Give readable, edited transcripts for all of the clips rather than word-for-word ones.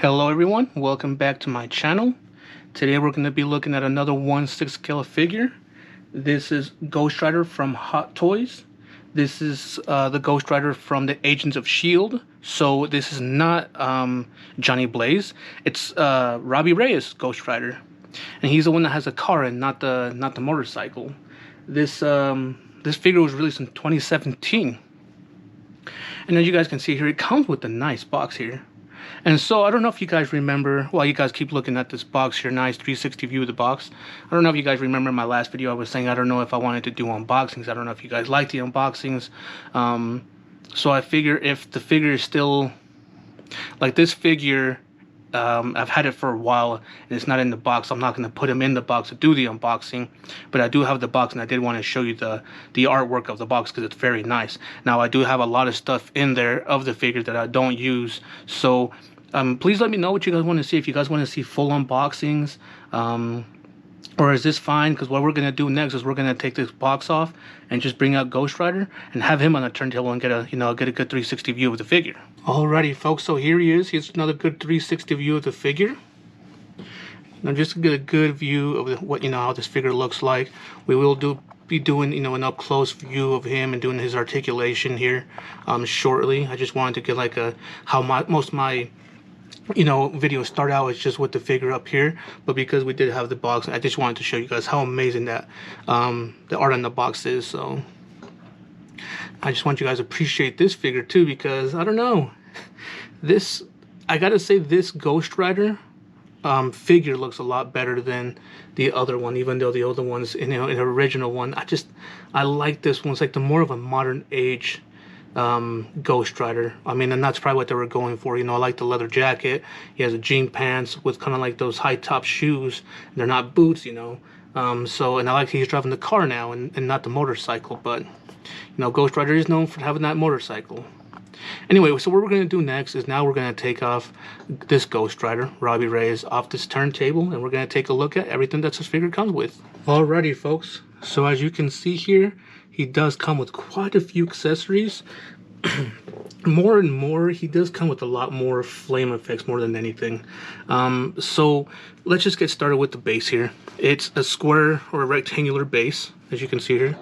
Hello everyone, welcome back to my channel. Today we're going to be looking at another 1/6 scale figure. This is Ghost Rider from Hot Toys. This is the Ghost Rider from the Agents of S.H.I.E.L.D. So this is not Johnny Blaze. It's Robbie Reyes Ghost Rider. And he's the one that has a car and not the motorcycle. This figure was released in 2017. And as you guys can see here, it comes with a nice box here. And so I don't know if you guys remember, while you guys keep looking at this box here, nice 360 view of the box. I don't know if you guys remember my last video I was saying I don't know if I wanted to do unboxings. I don't know if you guys like the unboxings. So I figure if the figure is still, like this figure, I've had it for a while and it's not in the box. I'm not going to put him in the box to do the unboxing, but I do have the box and I did want to show you the artwork of the box because it's very nice. Now I do have a lot of stuff in there of the figure that I don't use, so please let me know what you guys want to see. If you guys want to see full unboxings, or is this fine? Because what we're going to do next is we're going to take this box off and just bring out Ghost Rider and have him on the turntable and get a good 360 view of the figure. Alrighty folks, so here he is. Here's another good 360 view of the figure. Now just to get a good view of what how this figure looks like. We will be doing an up close view of him and doing his articulation here shortly. I just wanted to get like how most of my videos start out. It's just with the figure up here, but because we did have the box, I just wanted to show you guys how amazing that the art on the box is. So I just want you guys to appreciate this figure too, because I don't know, I gotta say this Ghost Rider figure looks a lot better than the other one, even though the other one's an original one. I like this one. It's like the more of a modern age Ghost Rider. I mean, and that's probably what they were going for. I like the leather jacket. He has a jean pants with kind of like those high top shoes. They're not boots, so, and I like he's driving the car now and not the motorcycle, but Ghost Rider is known for having that motorcycle. Anyway, so what we're going to do next is now we're going to take off this Ghost Rider, Robbie Reyes, off this turntable, and we're going to take a look at everything that this figure comes with. Alrighty folks, so as you can see here, he does come with quite a few accessories. More and more, he does come with a lot more flame effects more than anything. So let's just get started with the base here. It's a square or a rectangular base, as you can see here.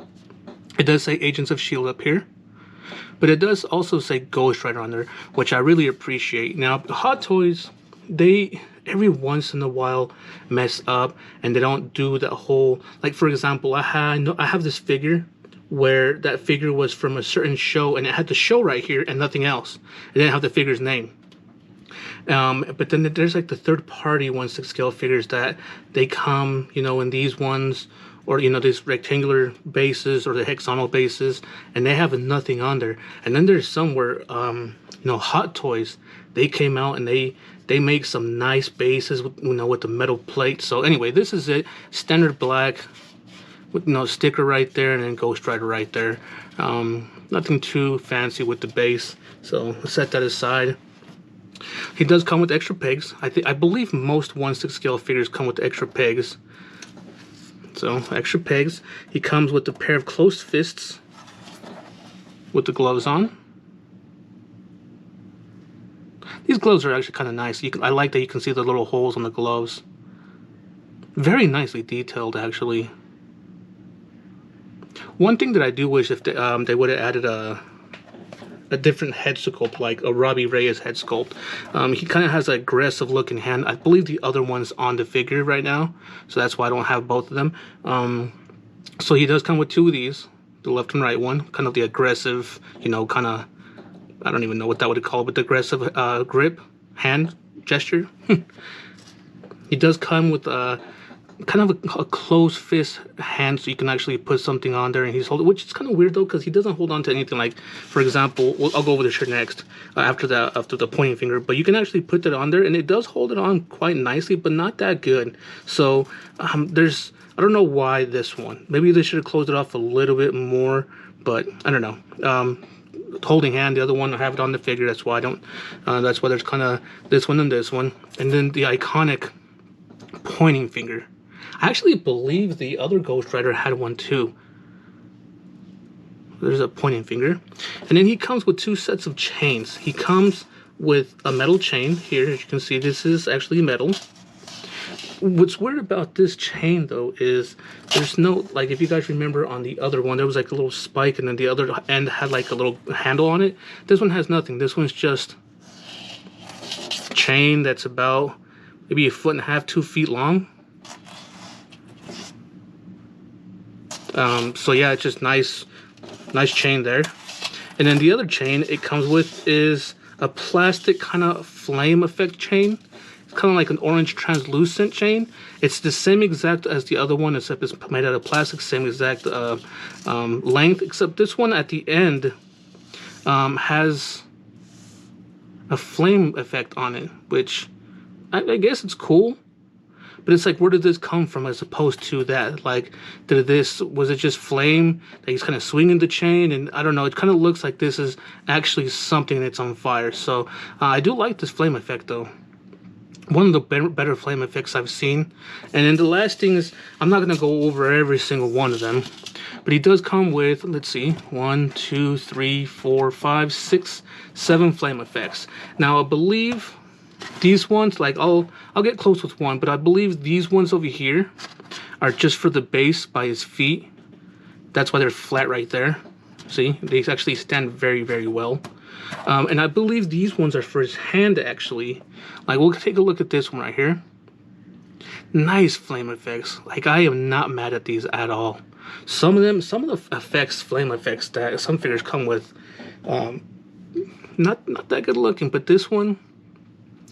It does say Agents of S.H.I.E.L.D. up here, but it does also say Ghost Rider on there, which I really appreciate. Now, Hot Toys, they every once in a while mess up and they don't do that whole, like for example, I have this figure where that figure was from a certain show and it had the show right here and nothing else. It didn't have the figure's name. But then there's like the third party 1/6 scale figures that they come, in these ones, or these rectangular bases or the hexagonal bases, and they have nothing on there. And then there's some where Hot Toys, they came out and they make some nice bases with with the metal plate. So anyway, this is it, standard black with sticker right there and then Ghost Rider right there. Nothing too fancy with the base, so let's set that aside. He does come with extra pegs. I believe most 1/6 scale figures come with extra pegs. So extra pegs. He comes with a pair of closed fists with the gloves on. These gloves are actually kind of nice. I like that you can see the little holes on the gloves. Very nicely detailed, actually. One thing that I do wish if they would have added a different head sculpt, like a Robbie Reyes head sculpt. He kind of has an aggressive looking hand. I believe the other one's on the figure right now, so that's why I don't have both of them. So he does come with two of these, the left and right one, kind of the aggressive, kind of, I don't even know what that would call it, but the aggressive grip, hand gesture. He does come with kind of a closed fist hand, so you can actually put something on there and he's holding, which is kind of weird though, because he doesn't hold on to anything. Like for example, I'll go over this here next after the pointing finger, but you can actually put that on there and it does hold it on quite nicely, but not that good. So I don't know why this one, maybe they should have closed it off a little bit more, but I don't know. Holding hand, the other one I have it on the figure, that's why I don't, that's why there's kind of this one and this one, and then the iconic pointing finger. I actually believe the other Ghost Rider had one too. There's a pointing finger. And then he comes with two sets of chains. He comes with a metal chain here. As you can see, this is actually metal. What's weird about this chain though is there's no, like, if you guys remember on the other one there was like a little spike and then the other end had like a little handle on it. This one has nothing. This one's just chain that's about maybe 1.5 feet, 2 feet long. So yeah, it's just nice chain there. And then the other chain it comes with is a plastic kind of flame effect chain. It's kind of like an orange translucent chain. It's the same exact as the other one, except it's made out of plastic, same exact length, except this one at the end has a flame effect on it, which I guess it's cool. But it's like, where did this come from as opposed to that? Like, was it just flame that he's kind of swinging the chain? And I don't know, it kind of looks like this is actually something that's on fire. So I do like this flame effect though. One of the better flame effects I've seen. And then the last thing is, I'm not going to go over every single one of them, but he does come with, let's see, 1, 2, 3, 4, 5, 6, 7 flame effects. Now I believe these ones, like, I'll get close with one, but I believe these ones over here are just for the base by his feet. That's why they're flat right there. See, they actually stand very, very well. And I believe these ones are for his hand actually. Like, we'll take a look at this one right here. Nice flame effects. Like, I am not mad at these at all. Some of the effects, flame effects that some figures come with, not that good looking, but this one,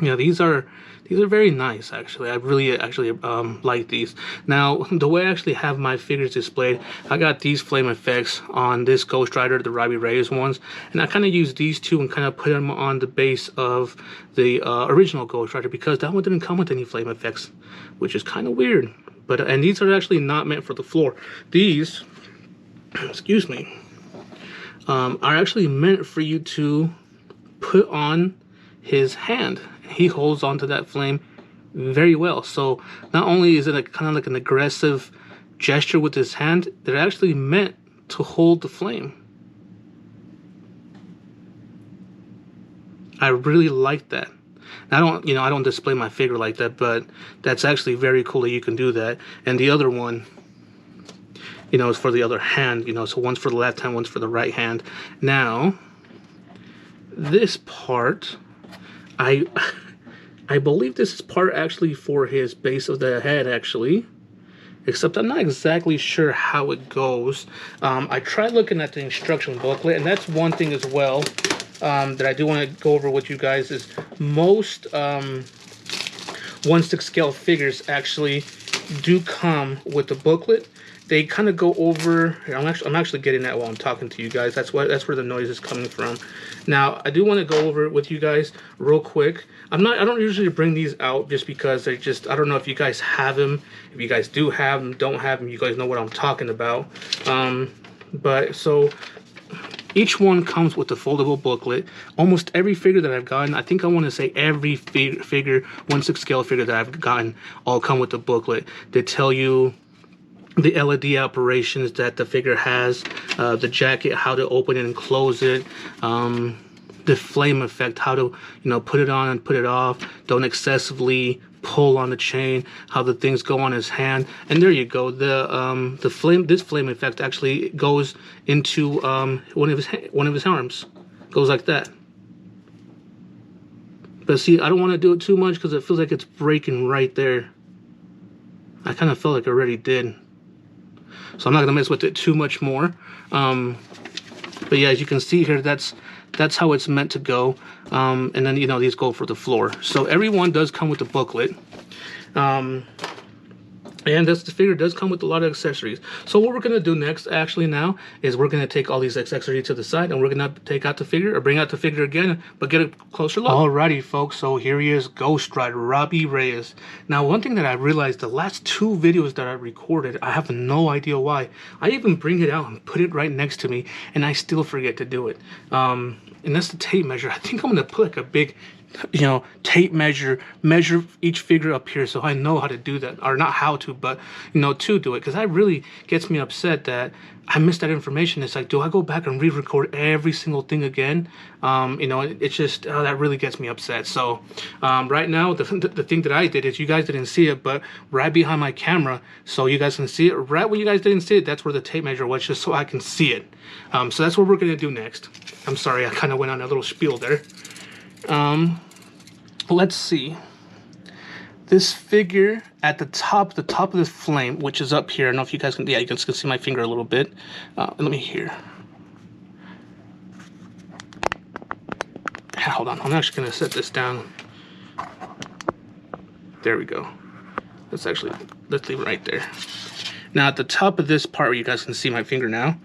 yeah, these are very nice actually. I really actually like these. Now, the way I actually have my figures displayed, I got these flame effects on this Ghost Rider, the Robbie Reyes ones, and I kind of use these two and kind of put them on the base of the original Ghost Rider, because that one didn't come with any flame effects, which is kind of weird. But and these are actually not meant for the floor. These, excuse me, are actually meant for you to put on his hand. He holds onto that flame very well. So not only is it kind of like an aggressive gesture with his hand, they're actually meant to hold the flame. I really like that. I don't display my figure like that, but that's actually very cool that you can do that. And the other one, is for the other hand, so one's for the left hand, one's for the right hand. Now, this part, I believe this is part actually for his base of the head actually, except I'm not exactly sure how it goes. I tried looking at the instruction booklet, and that's one thing as well that I do want to go over with you guys is most 1/6 scale figures actually do come with the booklet. They kind of go over. Here, I'm actually getting that while I'm talking to you guys. That's where the noise is coming from. Now, I do want to go over it with you guys real quick. I don't usually bring these out just because they're just, I don't know if you guys have them. If you guys do have them, don't have them, you guys know what I'm talking about. But so each one comes with a foldable booklet. Almost every figure that I've gotten, I think I want to say every figure, 1/6 scale figure that I've gotten, all come with the booklet. They tell you the LED operations that the figure has, the jacket, how to open it and close it, the flame effect, how to put it on and put it off, don't excessively pull on the chain, how the things go on his hand. And there you go. This flame effect actually goes into one of his arms. Goes like that. But see, I don't want to do it too much because it feels like it's breaking right there. I kind of felt like I already did. So I'm not going to mess with it too much more. But yeah, as you can see here, that's how it's meant to go. And then, these go for the floor. So everyone does come with the booklet. And the figure does come with a lot of accessories. So what we're going to do next, actually now, is we're going to take all these accessories to the side, and we're going to take out the figure, or bring out the figure again, but get a closer look. Alrighty, folks, so here he is, Ghost Rider, Robbie Reyes. Now, one thing that I realized, the last 2 videos that I recorded, I have no idea why. I even bring it out and put it right next to me, and I still forget to do it. And that's the tape measure. I think I'm going to put like a big tape measure each figure up here, so I know how to do that, or not how to, but to do it, because that really gets me upset that I missed that information. It's like, do I go back and re-record every single thing again? It's just that really gets me upset. So right now, the thing that I did is, you guys didn't see it, but right behind my camera, so you guys can see it. Right when you guys didn't see it, that's where the tape measure was, just so I can see it. So that's what we're gonna do next. I'm sorry, I kind of went on a little spiel there. Let's see. This figure at the top of this flame, which is up here. I don't know if you guys can, yeah, you can see my finger a little bit. Let me hear. Hold on, I'm actually gonna set this down. There we go. Let's leave it right there. Now at the top of this part where you guys can see my finger now,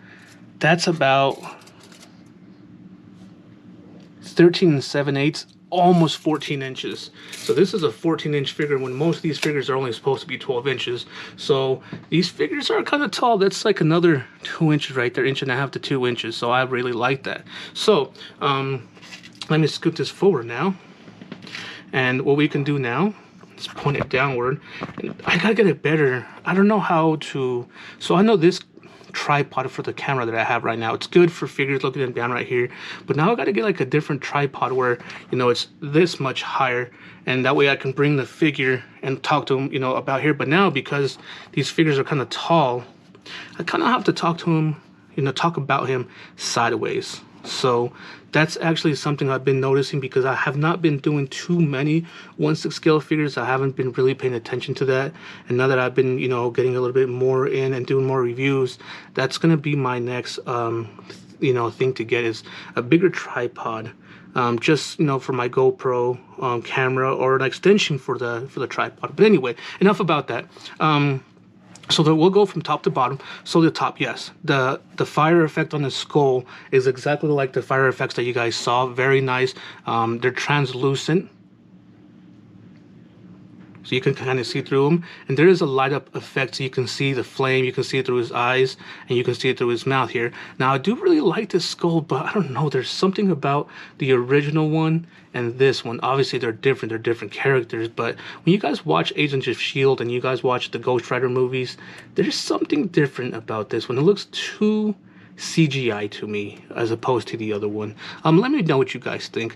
that's about 13 7/8, almost 14 inches. So this is a 14-inch figure when most of these figures are only supposed to be 12 inches. So these figures are kind of tall. That's like another 2 inches right there, 1.5 to 2 inches. So I really like that. So let me scoot this forward now. And what we can do now is point it downward. And I gotta get it better. I don't know how to, so I know this tripod for the camera that I have right now, it's good for figures looking at down right here, but now I got to get like a different tripod where it's this much higher, and that way I can bring the figure and talk to him about here. But now, because these figures are kind of tall, I kind of have to talk to him, talk about him sideways. So that's actually something I've been noticing, because I have not been doing too many 1/6 scale figures. I haven't been really paying attention to that. And now that I've been, getting a little bit more in and doing more reviews, that's going to be my next, thing to get, is a bigger tripod. Just, for my GoPro camera, or an extension for the tripod. But anyway, enough about that. So we'll go from top to bottom. So the top, yes, the fire effect on the skull is exactly like the fire effects that you guys saw. Very nice. They're translucent, so you can kind of see through them. And there is a light up effect, so you can see the flame, you can see it through his eyes, and you can see it through his mouth here. Now I do really like this skull, but I don't know, there's something about the original one and this one. Obviously they're different characters, but when you guys watch Agents of S.H.I.E.L.D. and you guys watch the Ghost Rider movies, there's something different about this one. It looks too CGI to me as opposed to the other one. Let me know what you guys think.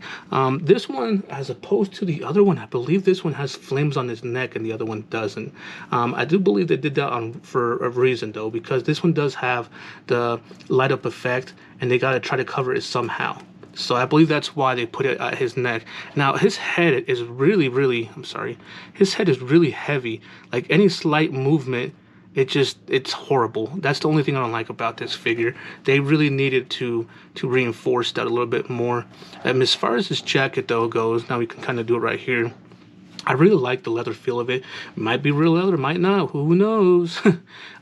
This one, as opposed to the other one, I believe this one has flames on his neck and the other one doesn't. I do believe they did that for a reason though, because this one does have the light up effect, and they gotta try to cover it somehow. So I believe that's why they put it at his neck. Now his head is really, his head is really heavy. Like any slight movement, it's horrible. That's the only thing I don't like about this figure. They really needed to reinforce that a little bit more. As far as this jacket though goes, now we can kind of do it right here. I really like the leather feel of it. Might be real leather, might not, who knows.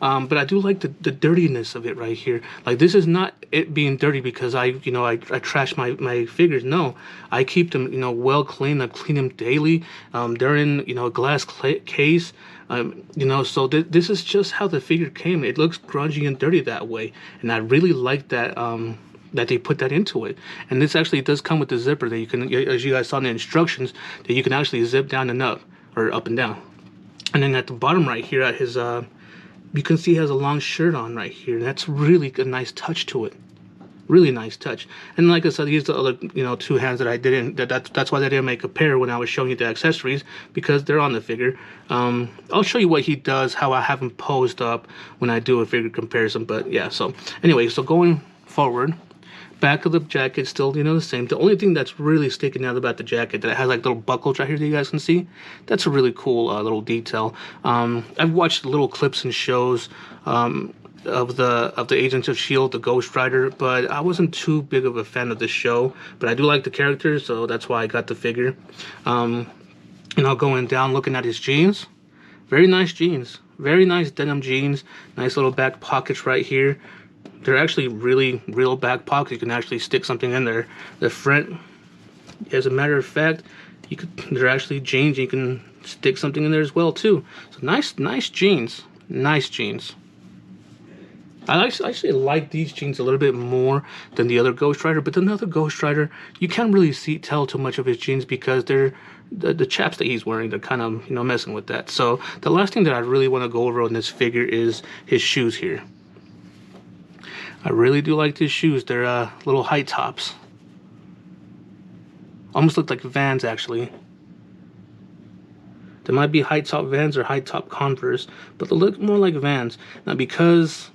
But I do like the dirtiness of it right here. Like, this is not it being dirty because I trash my figures. No, I keep them, well clean. I clean them daily. They're in, a glass case. So this is just how the figure came. It looks grungy and dirty that way. And I really like that, that they put that into it. And this actually does come with the zipper that you can, as you guys saw in the instructions, that you can actually zip down and up, or up and down. And then at the bottom right here at his, you can see he has a long shirt on right here. And that's really a nice touch to it. Really nice touch. And like I said, these are the other, two hands that I didn't, that's why I didn't make a pair when I was showing you the accessories, because they're on the figure. I'll show you what he does, how I have him posed up when I do a figure comparison. But yeah, so anyway, so going forward, back of the jacket still, the same. The only thing that's really sticking out about the jacket, that it has like little buckles right here that you guys can see, that's a really cool little detail. I've watched little clips and shows of the Agents of S.H.I.E.L.D., the Ghost Rider, but I wasn't too big of a fan of this show. But I do like the characters, so that's why I got the figure. Going down, looking at his jeans, very nice jeans, very nice denim jeans, nice little back pockets right here. They're actually really real back pockets. You can actually stick something in there. The front, as a matter of fact, they're actually jeans. You can stick something in there as well too. So nice jeans, nice jeans. I actually like these jeans a little bit more than the other Ghost Rider, but the other Ghost Rider, you can't really tell too much of his jeans because they're the chaps that he's wearing. They're kind of, you know, messing with that. So the last thing that I really want to go over on this figure is his shoes here. I really do like his shoes. They're little high tops. Almost look like Vans, actually. They might be high top Vans or high top Converse, but they look more like Vans. Now, because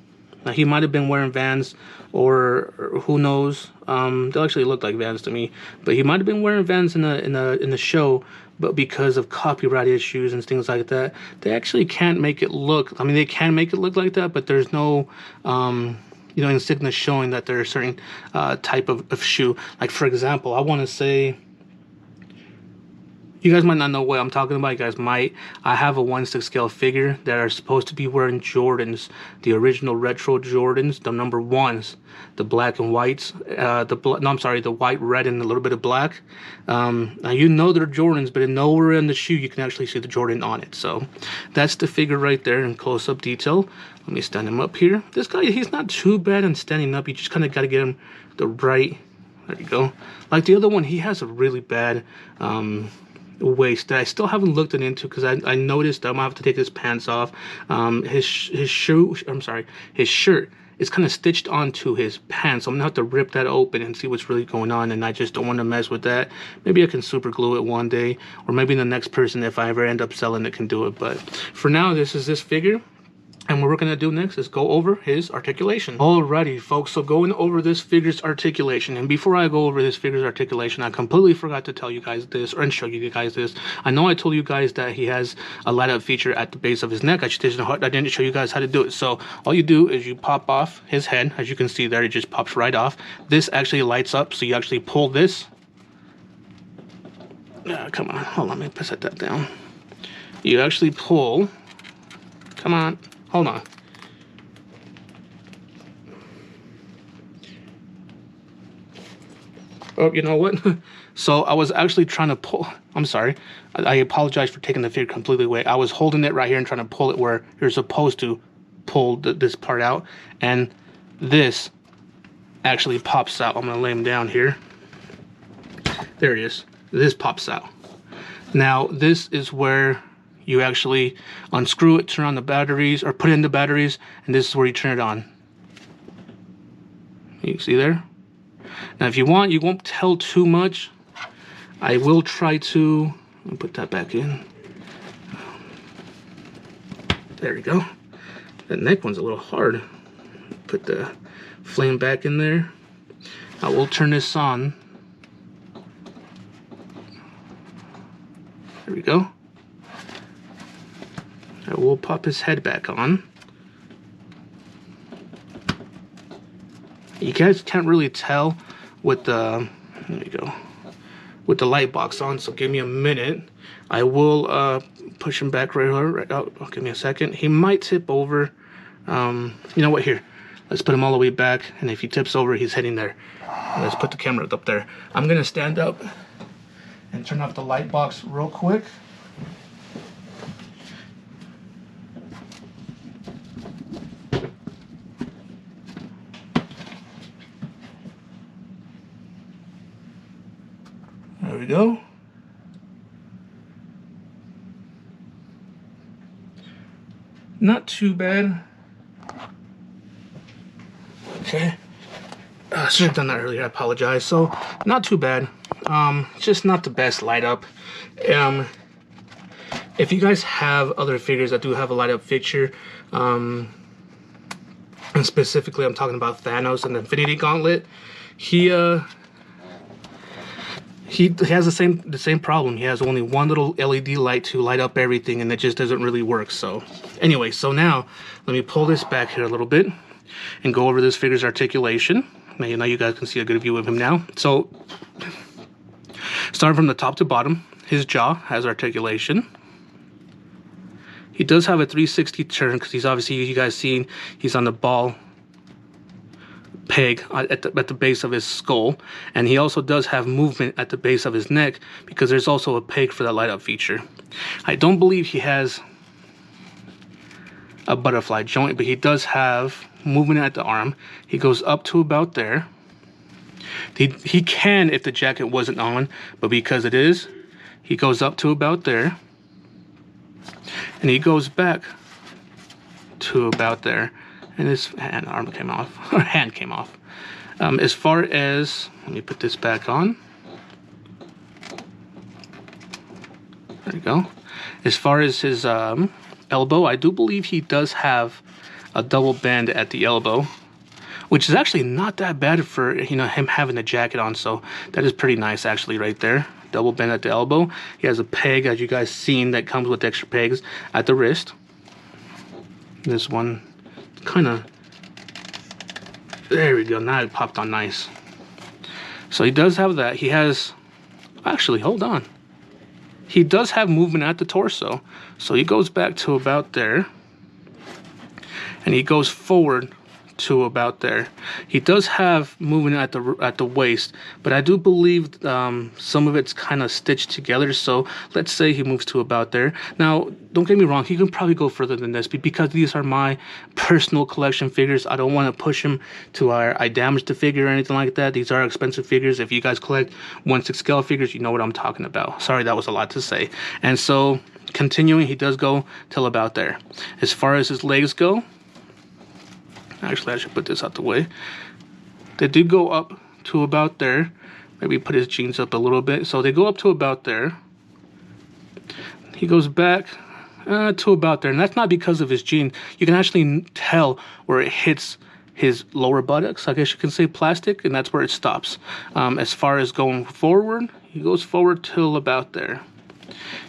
now he might have been wearing Vans, or who knows? They actually look like Vans to me, but he might have been wearing Vans in the show. But because of copyright issues and things like that, they actually can't make it look. I mean, they can make it look like that, but there's no you know, insignia showing that they're a certain type of shoe. Like, for example, I want to say, you guys might not know what I'm talking about. You guys might. I have a 1/6 scale figure that are supposed to be wearing Jordans, the original retro Jordans, the number ones, the black and whites. The white, red, and a little bit of black. Now you know they're Jordans, but nowhere in the shoe you can actually see the Jordan on it. So that's the figure right there in close-up detail. Let me stand him up here. This guy, he's not too bad in standing up. You just kind of got to get him the right. There you go. Like the other one, he has a really bad waist that I still haven't looked into, because I noticed that I'm gonna have to take his pants off. His shirt is kind of stitched onto his pants, so I'm gonna have to rip that open and see what's really going on, and I just don't want to mess with that. Maybe I can super glue it one day, or maybe the next person, if I ever end up selling it, can do it. But for now, this is this figure. And what we're going to do next is go over his articulation. Alrighty, folks, so going over this figure's articulation. And before I go over this figure's articulation, I completely forgot to tell you guys this, or show you guys this. I know I told you guys that he has a light-up feature at the base of his neck. I didn't show you guys how to do it. So all you do is you pop off his head. As you can see there, it just pops right off. This actually lights up, so you actually pull this. Come on, hold on, let me set that down. You actually pull. Come on. Hold on. Oh, you know what? So I was actually trying to pull. I'm sorry. I apologize for taking the figure completely away. I was holding it right here and trying to pull it where you're supposed to pull this part out. And this actually pops out. I'm going to lay him down here. There it is. This pops out. Now, this is where you actually unscrew it, turn on the batteries, or put in the batteries, and this is where you turn it on. You can see there. Now, if you want, you won't tell too much. I will try to put that back in. There we go. That neck one's a little hard. Put the flame back in there. I will turn this on. There we go. I will pop his head back on. You guys can't really tell with the, there you go, with the light box on, so give me a minute. I will push him back right out. Oh, give me a second. He might tip over. You know what, here, let's put him all the way back, and if he tips over, he's heading there. Let's put the camera up there. I'm gonna stand up and turn off the light box real quick. There we go. Not too bad. Okay. I should have done that earlier. I apologize. So, not too bad. Just not the best light up. If you guys have other figures that do have a light up feature, and specifically I'm talking about Thanos and the Infinity Gauntlet, he has the same problem. He has only one little LED light to light up everything, and it just doesn't really work. So anyway, so now let me pull this back here a little bit and go over this figure's articulation. Now you guys can see a good view of him now. So starting from the top to bottom, his jaw has articulation. He does have a 360 turn because he's obviously, you guys seen, he's on the ball peg at the base of his skull, and he also does have movement at the base of his neck because there's also a peg for that light up feature. I don't believe he has a butterfly joint, but he does have movement at the arm. He goes up to about there. He can if the jacket wasn't on, but because it is, he goes up to about there. And he goes back to about there. And his arm came off, or hand came off. As far as, let me put this back on. There you go. As far as his elbow, I do believe he does have a double bend at the elbow, which is actually not that bad for, you know, him having a jacket on. So that is pretty nice actually right there. Double bend at the elbow. He has a peg, as you guys seen, that comes with extra pegs at the wrist. This one kind of, there we go, now it popped on nice. So he does have that. He has, actually, hold on. He does have movement at the torso. So he goes back to about there. And he goes forward to about there. He does have movement at the waist, but I do believe some of it's kind of stitched together. So let's say he moves to about there. Now, don't get me wrong, he can probably go further than this, because these are my personal collection figures. I don't want to push him to where I damage the figure or anything like that. These are expensive figures. If you guys collect 1/6 scale figures, you know what I'm talking about. Sorry, that was a lot to say. And so, continuing, he does go till about there. As far as his legs go, actually, I should put this out the way. They do go up to about there. Maybe put his jeans up a little bit. So they go up to about there. He goes back to about there. And that's not because of his jeans. You can actually tell where it hits his lower buttocks, I guess you can say, plastic, and that's where it stops. As far as going forward, he goes forward till about there.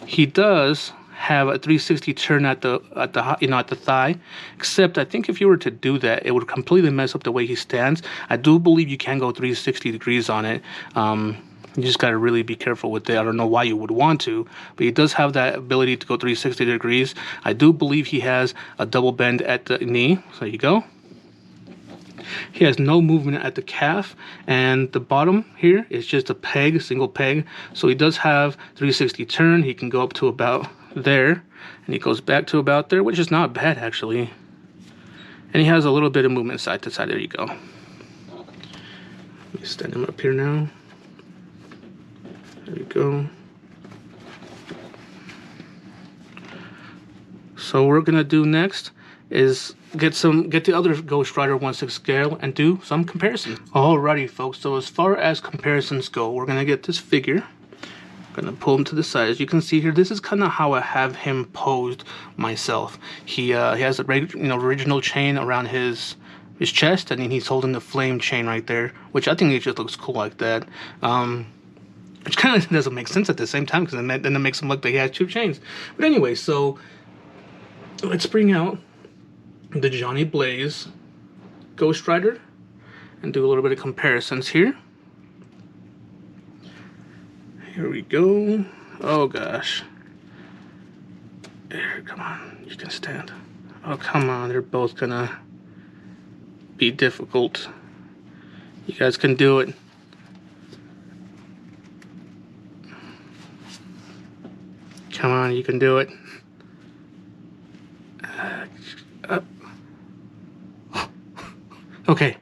He does have a 360 turn at the at the thigh, except I think if you were to do that, it would completely mess up the way he stands. I do believe you can go 360 degrees on it. You just got to really be careful with it. I don't know why you would want to, but he does have that ability to go 360 degrees. I do believe he has a double bend at the knee. So there you go. He has no movement at the calf, and the bottom here is just a peg, single peg. So he does have 360 turn. He can go up to about there, and he goes back to about there, which is not bad actually. And he has a little bit of movement side to side. There you go. Let me stand him up here now. There you go. So what we're gonna do next is get the other Ghost Rider 1/6 scale and do some comparison. Alrighty folks, so as far as comparisons go, we're gonna get this figure. I'm gonna pull him to the side. As you can see here, this is kind of how I have him posed myself. He has a original chain around his chest, and then he's holding the flame chain right there, which I think it just looks cool like that. Which kind of doesn't make sense at the same time, because then it makes him look like he has 2 chains. But anyway, so let's bring out the Johnny Blaze Ghost Rider and do a little bit of comparisons here. Here we go. Oh gosh. There, come on, you can stand. Oh come on, they're both gonna be difficult. You guys can do it. Come on, you can do it. Up. Okay.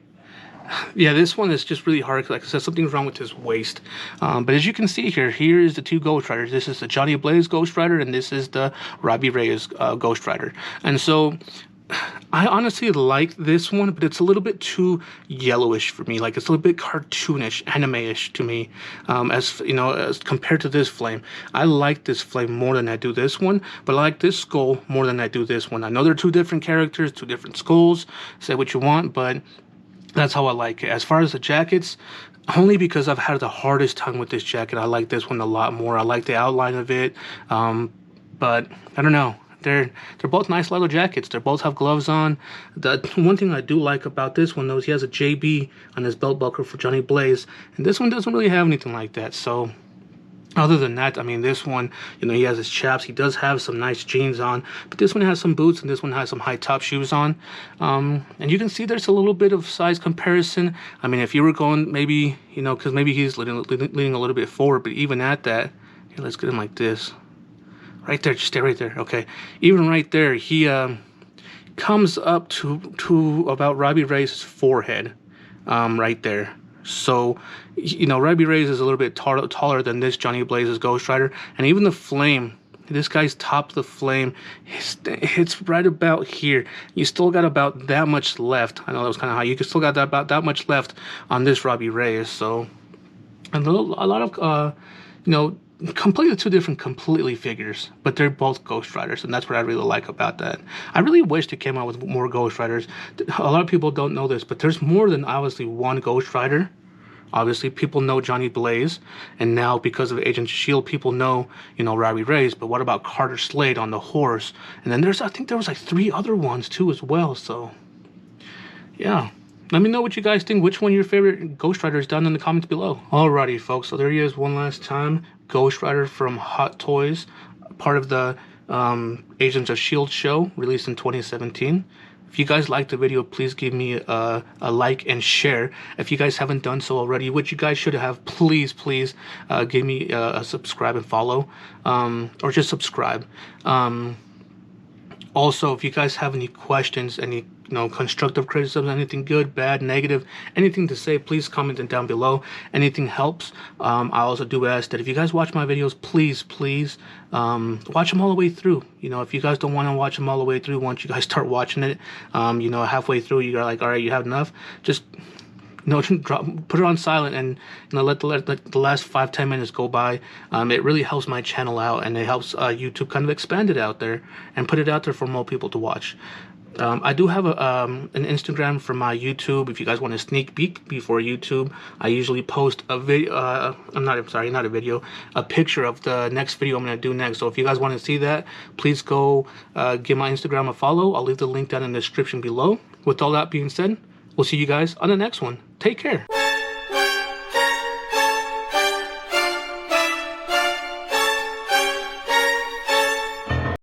Yeah, this one is just really hard. Like I said, something's wrong with his waist. But as you can see here, here is the 2 Ghost Riders. This is the Johnny Blaze Ghost Rider, and this is the Robbie Reyes Ghost Rider. And so, I honestly like this one, but it's a little bit too yellowish for me. Like, it's a little bit cartoonish, anime-ish to me. As you know, as compared to this flame, I like this flame more than I do this one. But I like this skull more than I do this one. I know they're 2 different characters, 2 different skulls. Say what you want, but that's how I like it. As far as the jackets, only because I've had the hardest time with this jacket, I like this one a lot more. I like the outline of it, but I don't know. They're both nice leather jackets. They both have gloves on. The one thing I do like about this one, though, is he has a JB on his belt buckle for Johnny Blaze, and this one doesn't really have anything like that. So, other than that, I mean, this one, you know, he has his chaps. He does have some nice jeans on, but this one has some boots, and this one has some high top shoes on. And you can see there's a little bit of size comparison. I mean, if you were going maybe, you know, because maybe he's leaning a little bit forward, but even at that, here, let's get him like this. Right there, just stay right there. Okay, even right there, he comes up to about Robbie Reyes' forehead, right there. So, you know, Robbie Reyes is a little bit taller than this Johnny Blaze's Ghost Rider, and even the flame. This guy's top of the flame hits right about here. You still got about that much left. I know that was kind of high. You still got about that much left on this Robbie Reyes. So, a lot of, you know, completely two different figures, but they're both Ghost Riders, and that's what I really like about that. I really wish they came out with more Ghost Riders. A lot of people don't know this, but there's more than obviously one Ghost Rider. Obviously, people know Johnny Blaze, and now because of Agents of S.H.I.E.L.D., people know, you know, Robbie Reyes, but what about Carter Slade on the horse? And then I think there was like 3 other ones too as well, so, yeah. Let me know what you guys think, which one your favorite Ghost Rider is down in the comments below. Alrighty, folks, so there he is one last time. Ghost Rider from Hot Toys, part of the Agents of S.H.I.E.L.D. show, released in 2017. If you guys liked the video, please give me a like and share. If you guys haven't done so already, which you guys should have, please give me a subscribe and follow, or just subscribe. Also, if you guys have any questions, any constructive criticism, anything good, bad, negative, anything to say, please comment it down below. Anything helps. I also do ask that if you guys watch my videos, please watch them all the way through. If you guys don't want to watch them all the way through, once you guys start watching it, halfway through, you're like, all right, you have enough. Just put it on silent and let the last 5-10 minutes go by. It really helps my channel out, and it helps YouTube kind of expand it out there and put it out there for more people to watch. I do have an Instagram for my YouTube. If you guys want a sneak peek before YouTube, I usually post a video. A picture of the next video I'm going to do next. So if you guys want to see that, please go give my Instagram a follow. I'll leave the link down in the description below. With all that being said, we'll see you guys on the next one. Take care.